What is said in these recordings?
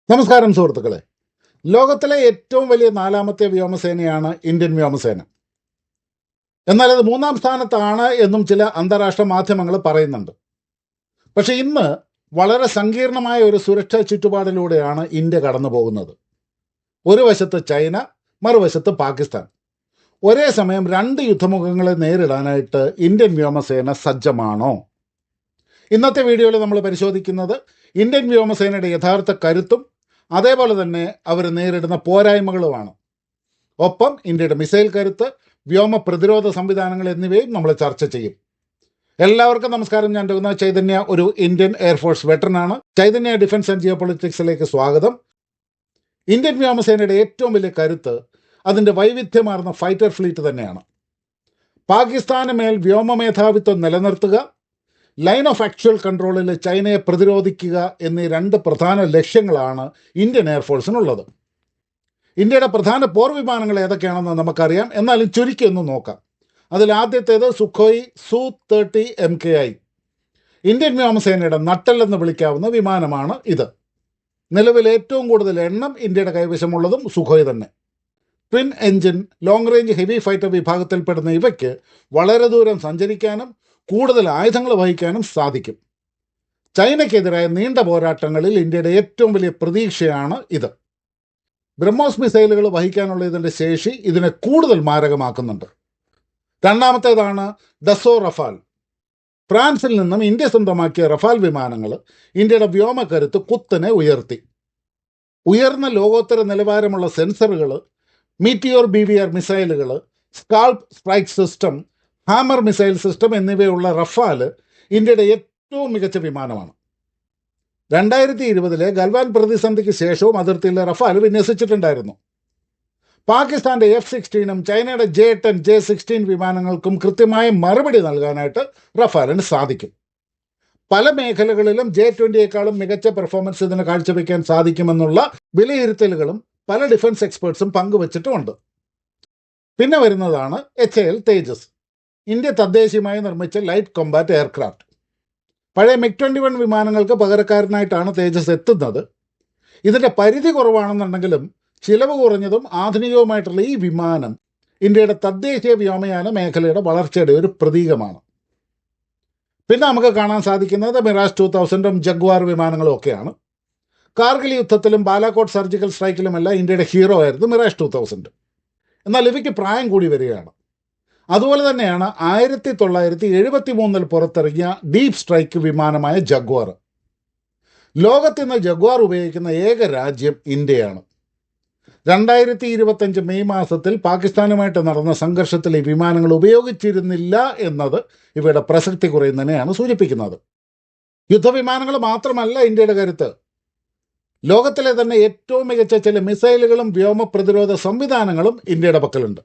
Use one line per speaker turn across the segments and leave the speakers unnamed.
നമസ്കാരം സുഹൃത്തുക്കളെ. ലോകത്തിലെ ഏറ്റവും വലിയ നാലാമത്തെ വ്യോമസേനയാണ് ഇന്ത്യൻ വ്യോമസേന. എന്നാൽ അത് മൂന്നാം സ്ഥാനത്താണ് എന്നും ചില അന്താരാഷ്ട്ര മാധ്യമങ്ങൾ പറയുന്നുണ്ട്. പക്ഷെ ഇന്ന് വളരെ സങ്കീർണമായ ഒരു സുരക്ഷാ ചുറ്റുപാടിലൂടെയാണ് ഇന്ത്യ കടന്നു പോകുന്നത്. ഒരു വശത്ത് ചൈന, മറുവശത്ത് പാകിസ്ഥാൻ. ഒരേ സമയം രണ്ട് യുദ്ധമുഖങ്ങളെ നേരിടാനായിട്ട് ഇന്ത്യൻ വ്യോമസേന സജ്ജമാണോ? ഇന്നത്തെ വീഡിയോയിൽ നമ്മൾ പരിശോധിക്കുന്നത് ഇന്ത്യൻ വ്യോമസേനയുടെ യഥാർത്ഥ കരുത്തും അതേപോലെ തന്നെ അവർ നേരിടുന്ന പോരായ്മകളുമാണ്. ഒപ്പം ഇന്ത്യയുടെ മിസൈൽ കരുത്ത്, വ്യോമ പ്രതിരോധ സംവിധാനങ്ങൾ എന്നിവയും നമ്മൾ ചർച്ച ചെയ്യും. എല്ലാവർക്കും നമസ്കാരം. ഞാൻ രഘുനാഥ് ചൈതന്യ, ഒരു ഇന്ത്യൻ എയർഫോഴ്സ് വെറ്ററനാണ്. ചൈതന്യ ഡിഫൻസ് ആൻഡ് ജിയോ പൊളിറ്റിക്സിലേക്ക് സ്വാഗതം. ഇന്ത്യൻ വ്യോമസേനയുടെ ഏറ്റവും വലിയ കരുത്ത് അതിൻ്റെ വൈവിധ്യമാർന്ന ഫൈറ്റർ ഫ്ലീറ്റ് തന്നെയാണ്. പാകിസ്ഥാന് മേൽ വ്യോമ മേധാവിത്വം നിലനിർത്തുക, ലൈൻ ഓഫ് ആക്ച്വൽ കൺട്രോളിൽ ചൈനയെ പ്രതിരോധിക്കുക എന്നീ രണ്ട് പ്രധാന ലക്ഷ്യങ്ങളാണ് ഇന്ത്യൻ എയർഫോഴ്സിനുള്ളത്. ഇന്ത്യയുടെ പ്രധാന പോർ വിമാനങ്ങൾ ഏതൊക്കെയാണെന്ന് നമുക്കറിയാം. എന്നാലും ചുരുക്കി ഒന്ന് നോക്കാം. അതിൽ ആദ്യത്തേത് സുഖോയ് Su-30 MKI. ഇന്ത്യൻ വ്യോമസേനയുടെ നട്ടെല്ലെന്ന് വിളിക്കാവുന്ന വിമാനമാണ് ഇത്. നിലവിൽ ഏറ്റവും കൂടുതൽ എണ്ണം ഇന്ത്യയുടെ കൈവശമുള്ളതും സുഖോയ് തന്നെ. Twin engine long range heavy fighter വിഭാഗത്തിൽപ്പെടുന്ന ഇവയ്ക്ക് വളരെ ദൂരം സഞ്ചരിക്കാനും കൂടുതൽ ആയുധങ്ങൾ വഹിക്കാനും സാധിക്കും. ചൈനയ്ക്കെതിരായ നീണ്ട പോരാട്ടങ്ങളിൽ ഇന്ത്യയുടെ ഏറ്റവും വലിയ പ്രതീക്ഷയാണ് ഇത്. ബ്രഹ്മോസ് മിസൈലുകൾ വഹിക്കാനുള്ള ഇതിൻ്റെ ശേഷി ഇതിനെ കൂടുതൽ മാരകമാക്കുന്നുണ്ട്. രണ്ടാമത്തേതാണ് ഡസോ റഫാൽ. ഫ്രാൻസിൽ നിന്നും ഇന്ത്യ സ്വന്തമാക്കിയ റഫാൽ വിമാനങ്ങൾ ഇന്ത്യയുടെ വ്യോമകരുത്ത് കുത്തനെ ഉയർത്തി. ഉയർന്ന ലോകോത്തര നിലവാരമുള്ള സെൻസറുകൾ, മീറ്റിയോർ BVR മിസൈലുകൾ, scalp strike system, hammer missile system എന്നിവയുള്ള റഫാൽ ഇന്ത്യയുടെ ഏറ്റവും മികച്ച വിമാനമാണ്. 2020 ഗൽവാൻ പ്രതിസന്ധിക്ക് ശേഷവും അതിർത്തിയിലെ റഫാൽ വിന്യസിച്ചിട്ടുണ്ടായിരുന്നു. പാകിസ്ഥാന്റെ F-16 ചൈനയുടെ J-10, J-16 വിമാനങ്ങൾക്കും കൃത്യമായ മറുപടി നൽകാനായിട്ട് റഫാലിന് സാധിക്കും. പല മേഖലകളിലും J-20യേക്കാളും മികച്ച പെർഫോമൻസ് ഇതിന് കാഴ്ചവെക്കാൻ സാധിക്കുമെന്നുള്ള വിലയിരുത്തലുകളും പല ഡിഫൻസ് എക്സ്പേർട്സും പങ്കുവച്ചിട്ടുമുണ്ട്. പിന്നെ വരുന്നതാണ് HAL തേജസ്. ഇന്ത്യ തദ്ദേശീയമായി നിർമ്മിച്ച ലൈറ്റ് കോമ്പാറ്റ് എയർക്രാഫ്റ്റ്. പഴയ MiG-21 വിമാനങ്ങൾക്ക് പകരക്കാരനായിട്ടാണ് തേജസ് എത്തുന്നത്. ഇതിൻ്റെ പരിധി കുറവാണെന്നുണ്ടെങ്കിലും ചിലവ് കുറഞ്ഞതും ആധുനികവുമായിട്ടുള്ള ഈ വിമാനം ഇന്ത്യയുടെ തദ്ദേശീയ വ്യോമയാന മേഖലയുടെ വളർച്ചയുടെ ഒരു പ്രതീകമാണ്. പിന്നെ നമുക്ക് കാണാൻ സാധിക്കുന്നത് മിറാജ് 2000 ജഗ്വാർ വിമാനങ്ങളും ഒക്കെയാണ്. കാർഗിൽ യുദ്ധത്തിലും ബാലാകോട്ട് സർജിക്കൽ സ്ട്രൈക്കിലുമെല്ലാം ഇന്ത്യയുടെ ഹീറോ ആയിരുന്നു മിറാജ് 2000. എന്നാൽ ഇവയ്ക്ക് പ്രായം കൂടി വരികയാണ്. അതുപോലെ തന്നെയാണ് 1973 പുറത്തിറങ്ങിയ ഡീപ് സ്ട്രൈക്ക് വിമാനമായ ജഗ്വാർ. ലോകത്തിന്ന് ജഗ്വാർ ഉപയോഗിക്കുന്ന ഏക രാജ്യം ഇന്ത്യയാണ്. 2025 മെയ് മാസത്തിൽ പാകിസ്ഥാനുമായിട്ട് നടന്ന സംഘർഷത്തിൽ ഈ വിമാനങ്ങൾ ഉപയോഗിച്ചിരുന്നില്ല എന്നത് ഇവയുടെ പ്രസക്തി കുറയുന്നതിനെയാണ് സൂചിപ്പിക്കുന്നത്. യുദ്ധവിമാനങ്ങൾ മാത്രമല്ല ഇന്ത്യയുടെ കരുത്ത്. ലോകത്തിലെ തന്നെ ഏറ്റവും മികച്ച ചില മിസൈലുകളും വ്യോമ പ്രതിരോധ സംവിധാനങ്ങളും ഇന്ത്യയുടെ പക്കലുണ്ട്.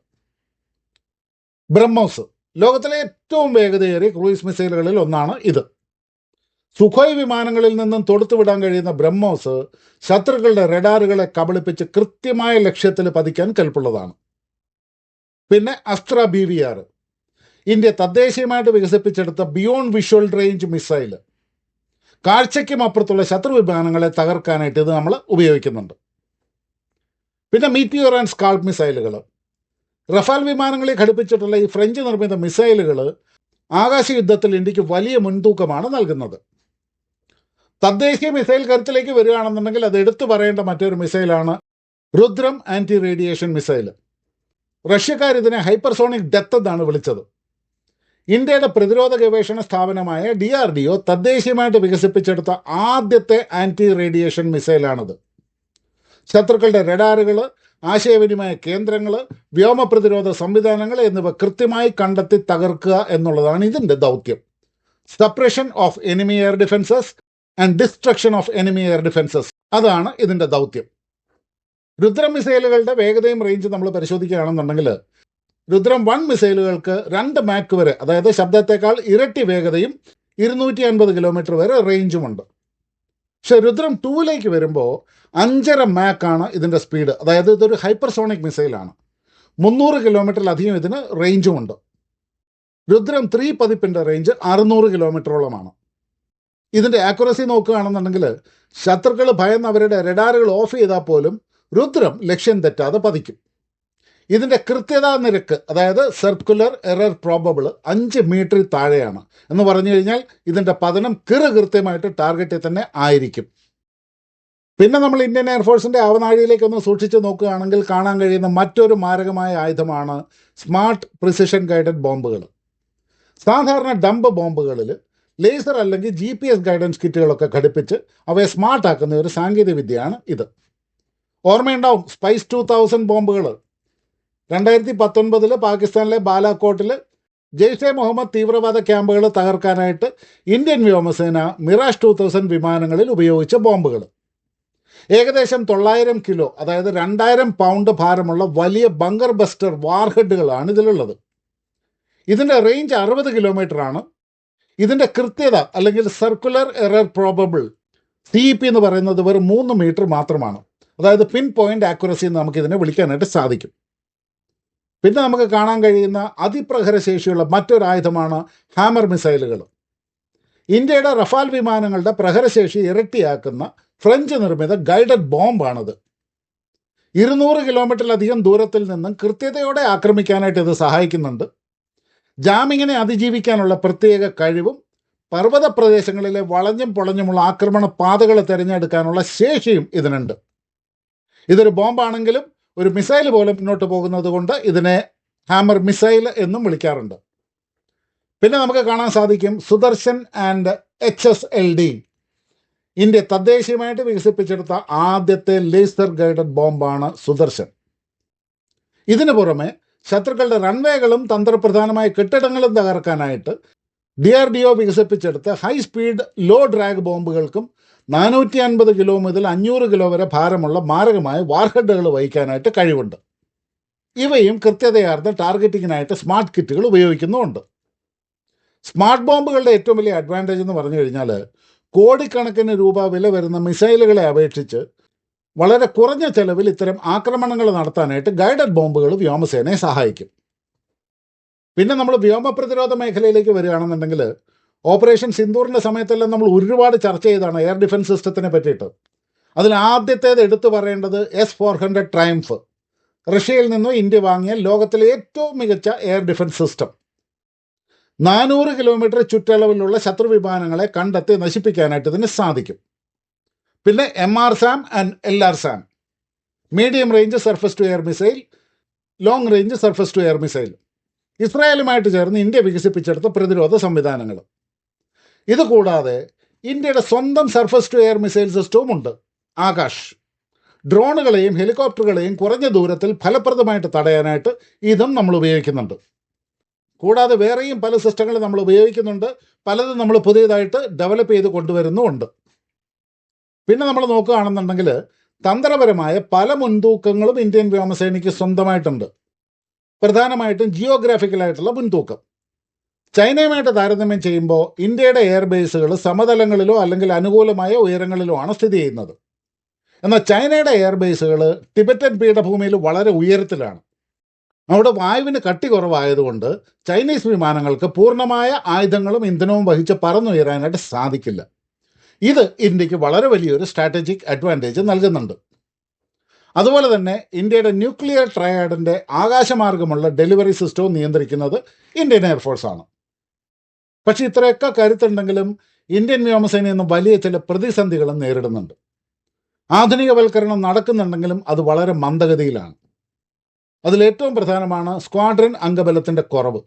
ബ്രഹ്മോസ് ലോകത്തിലെ ഏറ്റവും വേഗതയേറിയ ക്രൂയിസ് മിസൈലുകളിൽ ഒന്നാണ് ഇത്. സുഖോയ് വിമാനങ്ങളിൽ നിന്നും തൊടുത്തുവിടാൻ കഴിയുന്ന ബ്രഹ്മോസ് ശത്രുക്കളുടെ റഡാറുകളെ കബളിപ്പിച്ച് കൃത്യമായ ലക്ഷ്യത്തിൽ പതിക്കാൻ കെൽപ്പുള്ളതാണ്. പിന്നെ അസ്ത്ര BVR, ഇന്ത്യ തദ്ദേശീയമായിട്ട് വികസിപ്പിച്ചെടുത്ത ബിയോണ്ട് വിഷ്വൽ റേഞ്ച് മിസൈൽ. കാഴ്ചയ്ക്കും അപ്പുറത്തുള്ള ശത്രു വിമാനങ്ങളെ തകർക്കാനായിട്ട് ഇത് നമ്മൾ ഉപയോഗിക്കുന്നുണ്ട്. പിന്നെ മീറ്റിയോർ ആൻഡ് സ്കാൾപ്പ് മിസൈലുകൾ. റഫാൽ വിമാനങ്ങളിൽ ഘടിപ്പിച്ചിട്ടുള്ള ഈ ഫ്രഞ്ച് നിർമ്മിത മിസൈലുകൾ ആകാശ യുദ്ധത്തിൽ ഇന്ത്യക്ക് വലിയ മുൻതൂക്കമാണ് നൽകുന്നത്. തദ്ദേശീയ മിസൈൽ കരുത്തിലേക്ക് വരികയാണെന്നുണ്ടെങ്കിൽ അത് എടുത്തു പറയേണ്ട മറ്റൊരു മിസൈലാണ് രുദ്രം ആൻറ്റി റേഡിയേഷൻ മിസൈൽ. റഷ്യക്കാർ ഇതിനെ ഹൈപ്പർസോണിക് ഡെത്ത് എന്നാണ് വിളിച്ചത്. ഇന്ത്യയുടെ പ്രതിരോധ ഗവേഷണ സ്ഥാപനമായ DRDO തദ്ദേശീയമായിട്ട് വികസിപ്പിച്ചെടുത്ത ആദ്യത്തെ ആൻറ്റി റേഡിയേഷൻ മിസൈലാണിത്. ശത്രുക്കളുടെ റഡാറുകൾ, ആശയവിനിമയ കേന്ദ്രങ്ങൾ, വ്യോമ പ്രതിരോധ സംവിധാനങ്ങൾ എന്നിവ കൃത്യമായി കണ്ടെത്തി തകർക്കുക എന്നുള്ളതാണ് ഇതിൻ്റെ ദൗത്യം. Suppression of enemy air defences and destruction of enemy air defences, അതാണ് ഇതിൻ്റെ ദൗത്യം. രുദ്രം മിസൈലുകളുടെ വേഗതയും റേഞ്ച് നമ്മൾ പരിശോധിക്കുകയാണെന്നുണ്ടെങ്കിൽ രുദ്രം 1 മിസൈലുകൾക്ക് 2 മാക്ക് വരെ, അതായത് ശബ്ദത്തേക്കാൾ ഇരട്ടി വേഗതയും 250 കിലോമീറ്റർ വരെ റേഞ്ചുമുണ്ട്. പക്ഷെ രുദ്രം 2ലേക്ക് വരുമ്പോൾ 5.5 മാക്കാണ് ഇതിൻ്റെ സ്പീഡ്. അതായത് ഇതൊരു ഹൈപ്പർസോണിക് മിസൈലാണ്. 300 കിലോമീറ്ററിലധികം ഇതിന് റേഞ്ചുമുണ്ട്. രുദ്രം 3 പതിപ്പിൻ്റെ റേഞ്ച് 600 കിലോമീറ്ററോളമാണ്. ഇതിൻ്റെ ആക്യുറസി നോക്കുകയാണെന്നുണ്ടെങ്കിൽ ശത്രുക്കൾ ഭയന്ന് അവരുടെ റഡാറുകൾ ഓഫ് ചെയ്താൽ പോലും രുദ്രം ലക്ഷ്യം തെറ്റാതെ പതിക്കും. ഇതിൻ്റെ കൃത്യതാ നിരക്ക്, അതായത് സർക്കുലർ എറർ പ്രോബബിൾ 5 മീറ്ററിൽ താഴെയാണ്. എന്ന് പറഞ്ഞു കഴിഞ്ഞാൽ ഇതിൻ്റെ പതനം കൃത്യമായിട്ട് ടാർഗറ്റിൽ തന്നെ ആയിരിക്കും. പിന്നെ നമ്മൾ ഇന്ത്യൻ എയർഫോഴ്സിൻ്റെ ആവനാഴിയിലേക്കൊന്ന് സൂക്ഷിച്ച് നോക്കുകയാണെങ്കിൽ കാണാൻ കഴിയുന്ന മറ്റൊരു മാരകമായ ആയുധമാണ് സ്മാർട്ട് പ്രിസിഷൻ ഗൈഡഡ് ബോംബുകൾ. സാധാരണ ഡംപ് ബോംബുകളിൽ ലേസർ അല്ലെങ്കിൽ GPS ഗൈഡൻസ് കിറ്റുകളൊക്കെ ഘടിപ്പിച്ച് അവയെ സ്മാർട്ടാക്കുന്ന ഒരു സാങ്കേതിക വിദ്യയാണ് ഇത്. ഓർമ്മയുണ്ടാവും സ്പൈസ് 2000 ബോംബുകൾ. 2019 പാകിസ്ഥാനിലെ ബാലാക്കോട്ടിൽ ജെയ്ഷെ മുഹമ്മദ് തീവ്രവാദ ക്യാമ്പുകൾ തകർക്കാനായിട്ട് ഇന്ത്യൻ വ്യോമസേന മിറാഷ് 2000 വിമാനങ്ങളിൽ ഉപയോഗിച്ച ബോംബുകൾ. ഏകദേശം 900 കിലോ, അതായത് 2000 പൗണ്ട് ഭാരമുള്ള വലിയ ബങ്കർ ബസ്റ്റർ വാർഹെഡുകളാണ് ഇതിലുള്ളത്. ഇതിൻ്റെ റേഞ്ച് 60 കിലോമീറ്ററാണ്. ഇതിൻ്റെ കൃത്യത അല്ലെങ്കിൽ സർക്കുലർ എറർ പ്രോബബിൾ CEP എന്ന് പറയുന്നത് വെറും 3 മീറ്റർ മാത്രമാണ്. അതായത് പിൻ പോയിന്റ് ആക്യുറസി എന്ന് നമുക്കിതിനെ വിളിക്കാനായിട്ട് സാധിക്കും. പിന്നെ നമുക്ക് കാണാൻ കഴിയുന്ന അതിപ്രഹരശേഷിയുള്ള മറ്റൊരു ആയുധമാണ് ഹാമർ മിസൈലുകൾ. ഇന്ത്യയുടെ റഫാൽ വിമാനങ്ങളുടെ പ്രഹരശേഷി ഇരട്ടിയാക്കുന്ന ഫ്രഞ്ച് നിർമ്മിത ഗൈഡഡ് ബോംബാണിത്. 200 കിലോമീറ്ററിലധികം ദൂരത്തിൽ നിന്നും കൃത്യതയോടെ ആക്രമിക്കാനായിട്ട് ഇത് സഹായിക്കുന്നുണ്ട്. ജാമിങ്ങിനെ അതിജീവിക്കാനുള്ള പ്രത്യേക കഴിവും പർവ്വത പ്രദേശങ്ങളിലെ വളഞ്ഞും പൊളഞ്ഞുമുള്ള ആക്രമണ പാതകൾ തിരഞ്ഞെടുക്കാനുള്ള ശേഷിയും ഇതിനുണ്ട്. ഇതൊരു ബോംബാണെങ്കിലും ഒരു മിസൈൽ പോലെ മുന്നോട്ട് പോകുന്നത് കൊണ്ട് ഇതിനെ ഹാമർ മിസൈൽ എന്നും വിളിക്കാറുണ്ട്. പിന്നെ നമുക്ക് കാണാൻ സാധിക്കും സുദർശൻ ആൻഡ് HSLD. ഇന്ത്യ തദ്ദേശീയമായിട്ട് വികസിപ്പിച്ചെടുത്ത ആദ്യത്തെ ലേസർ ഗൈഡഡ് ബോംബാണ് സുദർശൻ. ഇതിനു പുറമെ ശത്രുക്കളുടെ റൺവേകളും തന്ത്രപ്രധാനമായ കെട്ടിടങ്ങളും തകർക്കാനായിട്ട് DRDO വികസിപ്പിച്ചെടുത്ത ഹൈ സ്പീഡ് ലോ ഡ്രാഗ് ബോംബുകൾക്കും 450 കിലോ മുതൽ 500 കിലോ വരെ ഭാരമുള്ള മാരകമായ വാർഹെഡുകൾ വഹിക്കാനായിട്ട് കഴിവുണ്ട്. ഇവയും കൃത്യതയാർന്ന ടാർഗറ്റിങ്ങിനായിട്ട് സ്മാർട്ട് കിറ്റുകൾ ഉപയോഗിക്കുന്നുമുണ്ട്. സ്മാർട്ട് ബോംബുകളുടെ ഏറ്റവും വലിയ അഡ്വാൻറ്റേജ് എന്ന് പറഞ്ഞു കഴിഞ്ഞാൽ കോടിക്കണക്കിന് രൂപ വില വരുന്ന മിസൈലുകളെ അപേക്ഷിച്ച് വളരെ കുറഞ്ഞ ചെലവിൽ ഇത്തരം ആക്രമണങ്ങൾ നടത്താനായിട്ട് ഗൈഡഡ് ബോംബുകൾ വ്യോമസേനയെ സഹായിക്കും. പിന്നെ നമ്മൾ വ്യോമ പ്രതിരോധ മേഖലയിലേക്ക് വരികയാണെന്നുണ്ടെങ്കിൽ ഓപ്പറേഷൻ സിന്ദൂറിൻ്റെ സമയത്തെല്ലാം നമ്മൾ ഒരുപാട് ചർച്ച ചെയ്താണ് എയർ ഡിഫൻസ് സിസ്റ്റത്തിനെ പറ്റിയിട്ട്. അതിൽ ആദ്യത്തേത് എടുത്തു പറയേണ്ടത് S-400 ട്രയംഫ്. റഷ്യയിൽ നിന്നും ഇന്ത്യ വാങ്ങിയ ലോകത്തിലെ ഏറ്റവും മികച്ച എയർ ഡിഫൻസ് സിസ്റ്റം. 400 കിലോമീറ്റർ ചുറ്റളവിലുള്ള ശത്രു വിമാനങ്ങളെ കണ്ടെത്തി നശിപ്പിക്കാനായിട്ട് ഇതിന് സാധിക്കും. പിന്നെ MRSAM and LRSAM, medium range surface to air missile, long range surface to air missile. ഇസ്രായേലുമായിട്ട് ചേർന്ന് ഇന്ത്യ വികസിപ്പിച്ചെടുത്ത പ്രതിരോധ സംവിധാനങ്ങൾ. ഇതുകൂടാതെ ഇന്ത്യയുടെ സ്വന്തം സർഫസ് ടു എയർ മിസൈൽ സിസ്റ്റവും ഉണ്ട്, ആകാശ്. ഡ്രോണുകളെയും ഹെലികോപ്റ്ററുകളെയും കുറഞ്ഞ ദൂരത്തിൽ ഫലപ്രദമായിട്ട് തടയാനായിട്ട് ഇതും നമ്മൾ ഉപയോഗിക്കുന്നുണ്ട്. കൂടാതെ വേറെയും പല സിസ്റ്റങ്ങൾ നമ്മൾ ഉപയോഗിക്കുന്നുണ്ട്. പലതും നമ്മൾ പുതിയതായിട്ട് ഡെവലപ്പ് ചെയ്ത് കൊണ്ടുവരുന്നുമുണ്ട്. പിന്നെ നമ്മൾ നോക്കുകയാണെന്നുണ്ടെങ്കിൽ തന്ത്രപരമായ പല മുൻതൂക്കങ്ങളും ഇന്ത്യൻ വ്യോമസേനയ്ക്ക് സ്വന്തമായിട്ടുണ്ട്. പ്രധാനമായിട്ടും ജിയോഗ്രാഫിക്കലായിട്ടുള്ള മുൻതൂക്കം. ചൈനയുമായിട്ട് താരതമ്യം ചെയ്യുമ്പോൾ ഇന്ത്യയുടെ എയർബേസുകൾ സമതലങ്ങളിലോ അല്ലെങ്കിൽ അനുകൂലമായ ഉയരങ്ങളിലോ ആണ് സ്ഥിതി ചെയ്യുന്നത്. എന്നാൽ ചൈനയുടെ എയർബേസുകൾ ടിബറ്റൻ പീഠഭൂമിയിൽ വളരെ ഉയരത്തിലാണ്. അവിടെ വായുവിന് കട്ടി കുറവായതുകൊണ്ട് ചൈനീസ് വിമാനങ്ങൾക്ക് പൂർണ്ണമായ ആയുധങ്ങളും ഇന്ധനവും വഹിച്ച് പറന്നുയരാനായിട്ട് സാധിക്കില്ല. ഇത് ഇന്ത്യക്ക് വളരെ വലിയൊരു സ്ട്രാറ്റജിക് അഡ്വാൻറ്റേജ് നൽകുന്നുണ്ട്. അതുപോലെ തന്നെ ഇന്ത്യയുടെ ന്യൂക്ലിയർ ട്രയാഡിൻ്റെ ആകാശമാർഗമുള്ള ഡെലിവറി സിസ്റ്റവും നിയന്ത്രിക്കുന്നത് ഇന്ത്യൻ എയർഫോഴ്സാണ്. പക്ഷേ ഇത്രയൊക്കെ കരുത്തുണ്ടെങ്കിലും ഇന്ത്യൻ വ്യോമസേന ഇന്ന് വലിയ ചില പ്രതിസന്ധികളും നേരിടുന്നുണ്ട്. ആധുനികവൽക്കരണം നടക്കുന്നുണ്ടെങ്കിലും അത് വളരെ മന്ദഗതിയിലാണ്. അതിലേറ്റവും പ്രധാനമാണ് സ്ക്വാഡ്രൻ അംഗബലത്തിൻ്റെ കുറവ്.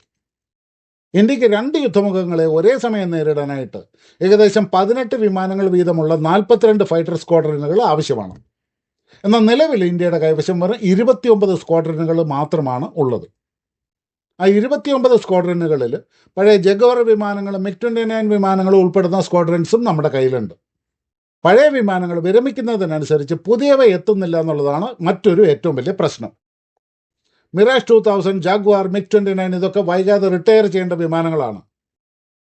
ഇന്ത്യക്ക് 2 യുദ്ധമുഖങ്ങളെ ഒരേ സമയം നേരിടാനായിട്ട് ഏകദേശം 18 വിമാനങ്ങൾ വീതമുള്ള 42 ഫൈറ്റർ സ്ക്വാഡ്രനുകൾ ആവശ്യമാണ്. എന്നാൽ നിലവിൽ ഇന്ത്യയുടെ കൈവശം വെറും 29 സ്ക്വാഡ്രനുകൾ മാത്രമാണ് ഉള്ളത്. ആ 29 സ്ക്വാഡ്രനുകളിൽ പഴയ ജഗ്വർ വിമാനങ്ങളും MiG-29 വിമാനങ്ങളും ഉൾപ്പെടുന്ന സ്ക്വാഡ്രൻസും നമ്മുടെ കയ്യിലുണ്ട്. പഴയ വിമാനങ്ങൾ വിരമിക്കുന്നതിനനുസരിച്ച് പുതിയവ എത്തുന്നില്ല എന്നുള്ളതാണ് മറ്റൊരു ഏറ്റവും വലിയ പ്രശ്നം. മിറാഷ് 2000, ജാഗ്വാർ, MiG-29 ഇതൊക്കെ വൈകാതെ റിട്ടയർ ചെയ്യേണ്ട വിമാനങ്ങളാണ്.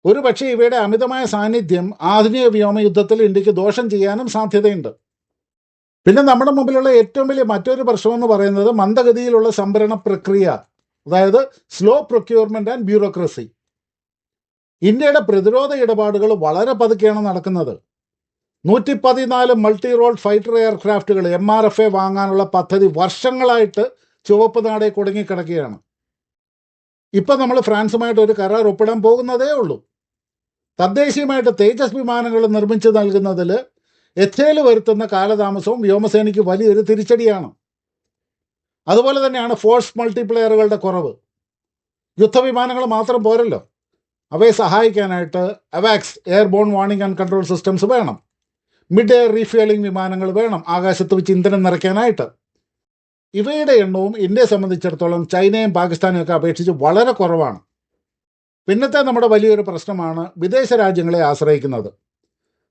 ഒരു പക്ഷേ ഇവയുടെ അമിതമായ സാന്നിധ്യം ആധുനിക വ്യോമയുദ്ധത്തിൽ ഇന്ത്യക്ക് ദോഷം ചെയ്യാനും സാധ്യതയുണ്ട്. പിന്നെ നമ്മുടെ മുമ്പിലുള്ള ഏറ്റവും വലിയ മറ്റൊരു പ്രശ്നമെന്ന് പറയുന്നത് മന്ദഗതിയിലുള്ള സംഭരണ പ്രക്രിയ, അതായത് സ്ലോ പ്രൊക്യൂർമെൻറ്റ് ആൻഡ് ബ്യൂറോക്രസി. ഇന്ത്യയുടെ പ്രതിരോധ ഇടപാടുകൾ വളരെ പതുക്കെയാണ് നടക്കുന്നത്. 114 മൾട്ടി റോൾ ഫൈറ്റർ എയർക്രാഫ്റ്റുകൾ MRFA വാങ്ങാനുള്ള പദ്ധതി വർഷങ്ങളായിട്ട് ചുവപ്പ് നാടെ കുടുങ്ങിക്കിടക്കുകയാണ്. ഇപ്പം നമ്മൾ ഫ്രാൻസുമായിട്ട് ഒരു കരാർ ഒപ്പിടാൻ പോകുന്നതേ ഉള്ളൂ. തദ്ദേശീയമായിട്ട് തേജസ് വിമാനങ്ങൾ നിർമ്മിച്ച് നൽകുന്നതിൽ എച്ചയിൽ വരുത്തുന്ന കാലതാമസവും വ്യോമസേനയ്ക്ക് വലിയൊരു തിരിച്ചടിയാണ്. അതുപോലെ തന്നെയാണ് ഫോഴ്സ് മൾട്ടിപ്ലെയറുകളുടെ കുറവ്. യുദ്ധവിമാനങ്ങൾ മാത്രം പോരല്ലോ, അവയെ സഹായിക്കാനായിട്ട് അവാക്സ് airborne warning and control systems വേണം. മിഡ് എയർ റീഫ്യൂലിംഗ് വിമാനങ്ങൾ വേണം ആകാശത്ത് വെച്ച് ഇന്ധനം നിറയ്ക്കാനായിട്ട്. ഇവയുടെ എണ്ണവും ഇന്ത്യയെ സംബന്ധിച്ചിടത്തോളം ചൈനയും പാകിസ്ഥാനും ഒക്കെ അപേക്ഷിച്ച് വളരെ കുറവാണ്. പിന്നത്തെ നമ്മുടെ വലിയൊരു പ്രശ്നമാണ് വിദേശ രാജ്യങ്ങളെ ആശ്രയിക്കുന്നത്.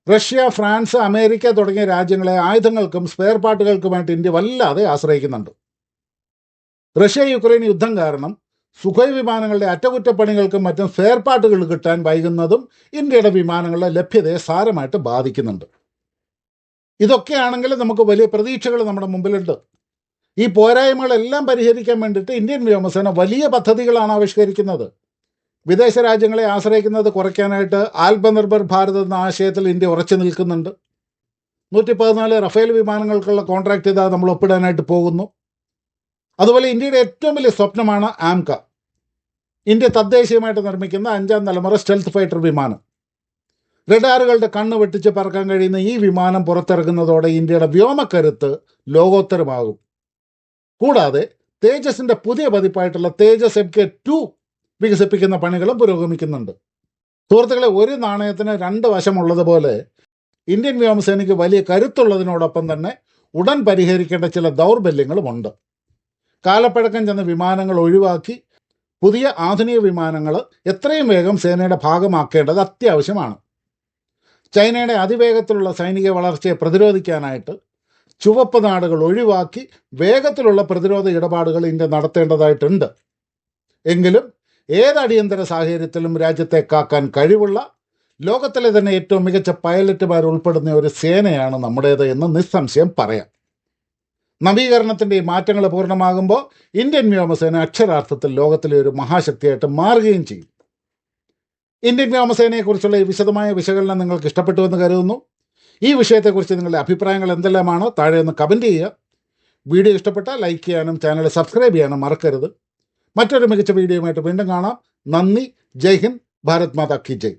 റഷ്യ, ഫ്രാൻസ്, അമേരിക്ക തുടങ്ങിയ രാജ്യങ്ങളെ ആയുധങ്ങൾക്കും സ്പെയർ പാർട്ടുകൾക്കുമായിട്ട് ഇന്ത്യ വല്ലാതെ ആശ്രയിക്കുന്നുണ്ട്. റഷ്യ യുക്രൈൻ യുദ്ധം കാരണം സുഖോയ് വിമാനങ്ങളുടെ അറ്റകുറ്റപ്പണികൾക്കും മറ്റും സ്പെയർ പാർട്ടുകൾ കിട്ടാൻ വൈകുന്നതും ഇന്ത്യയുടെ വിമാനങ്ങളുടെ ലഭ്യതയെ സാരമായിട്ട് ബാധിക്കുന്നുണ്ട്. ഇതൊക്കെയാണെങ്കിൽ നമുക്ക് വലിയ പ്രതീക്ഷകൾ നമ്മുടെ മുമ്പിലുണ്ട്. ഈ പോരായ്മകളെല്ലാം പരിഹരിക്കാൻ വേണ്ടിയിട്ട് ഇന്ത്യൻ വ്യോമസേന വലിയ പദ്ധതികളാണ് ആവിഷ്കരിക്കുന്നത്. വിദേശ രാജ്യങ്ങളെ ആശ്രയിക്കുന്നത് കുറയ്ക്കാനായിട്ട് ആത്മനിർഭർ ഭാരത് എന്ന ആശയത്തിൽ ഇന്ത്യ ഉറച്ചു നിൽക്കുന്നുണ്ട്. 114 റഫേൽ വിമാനങ്ങൾക്കുള്ള കോൺട്രാക്റ്റ് ഇതാ നമ്മൾ ഒപ്പിടാനായിട്ട് പോകുന്നു. അതുപോലെ ഇന്ത്യയുടെ ഏറ്റവും വലിയ സ്വപ്നമാണ് ആംക, ഇന്ത്യ തദ്ദേശീയമായിട്ട് നിർമ്മിക്കുന്ന 5ാം തലമുറ സ്റ്റെൽത്ത് ഫൈറ്റർ വിമാനം. റഡാറുകളുടെ കണ്ണ് വെട്ടിച്ച് പറക്കാൻ കഴിയുന്ന ഈ വിമാനം പുറത്തിറങ്ങുന്നതോടെ ഇന്ത്യയുടെ വ്യോമക്കരുത്ത് ലോകോത്തരമാകും. കൂടാതെ തേജസിൻ്റെ പുതിയ പതിപ്പായിട്ടുള്ള തേജസ് MK2 വികസിപ്പിക്കുന്ന പണികളും പുരോഗമിക്കുന്നുണ്ട്. സുഹൃത്തുക്കളെ, ഒരു നാണയത്തിന് 2 വശമുള്ളതുപോലെ ഇന്ത്യൻ വ്യോമസേനയ്ക്ക് വലിയ കരുത്തുള്ളതിനോടൊപ്പം തന്നെ ഉടൻ പരിഹരിക്കേണ്ട ചില ദൗർബല്യങ്ങളുമുണ്ട്. കാലപ്പഴക്കം ചെന്ന വിമാനങ്ങൾ ഒഴിവാക്കി പുതിയ ആധുനിക വിമാനങ്ങൾ എത്രയും വേഗം സേനയുടെ ഭാഗമാക്കേണ്ടത് അത്യാവശ്യമാണ്. ചൈനയുടെ അതിവേഗത്തിലുള്ള സൈനിക വളർച്ചയെ പ്രതിരോധിക്കാനായിട്ട് ചുവപ്പ് നാടുകൾ ഒഴിവാക്കി വേഗത്തിലുള്ള പ്രതിരോധ ഇടപാടുകൾ ഇന്ത്യ നടത്തേണ്ടതായിട്ടുണ്ട്. എങ്കിലും ഏത് അടിയന്തര സാഹചര്യത്തിലും രാജ്യത്തെ കാക്കാൻ കഴിവുള്ള ലോകത്തിലെ തന്നെ ഏറ്റവും മികച്ച പൈലറ്റുമാർ ഉൾപ്പെടുന്ന ഒരു സേനയാണ് നമ്മുടേത് എന്ന് നിസ്സംശയം പറയാം. നവീകരണത്തിൻ്റെ ഈ മാറ്റങ്ങൾ പൂർണ്ണമാകുമ്പോൾ ഇന്ത്യൻ വ്യോമസേന അക്ഷരാർത്ഥത്തിൽ ലോകത്തിലെ ഒരു മഹാശക്തിയായിട്ട് മാറുകയും ചെയ്യും. ഇന്ത്യൻ വ്യോമസേനയെക്കുറിച്ചുള്ള ഈ വിശദമായ വിശകലനം നിങ്ങൾക്ക് ഇഷ്ടപ്പെട്ടുവെന്ന് കരുതുന്നു. ഈ വിഷയത്തെക്കുറിച്ച് നിങ്ങളുടെ അഭിപ്രായങ്ങൾ എന്തെല്ലാമാണ് താഴെ ഒന്ന് കമൻറ്റ് ചെയ്യുക. വീഡിയോ ഇഷ്ടപ്പെട്ടാൽ ലൈക്ക് ചെയ്യാനും ചാനൽ സബ്സ്ക്രൈബ് ചെയ്യാനും മറക്കരുത്. മറ്റൊരു മികച്ച വീഡിയോയുമായിട്ട് വീണ്ടും കാണാം. നന്ദി. ജയ് ഹിന്ദ്. ഭാരത് മാതാ കി ജയ്.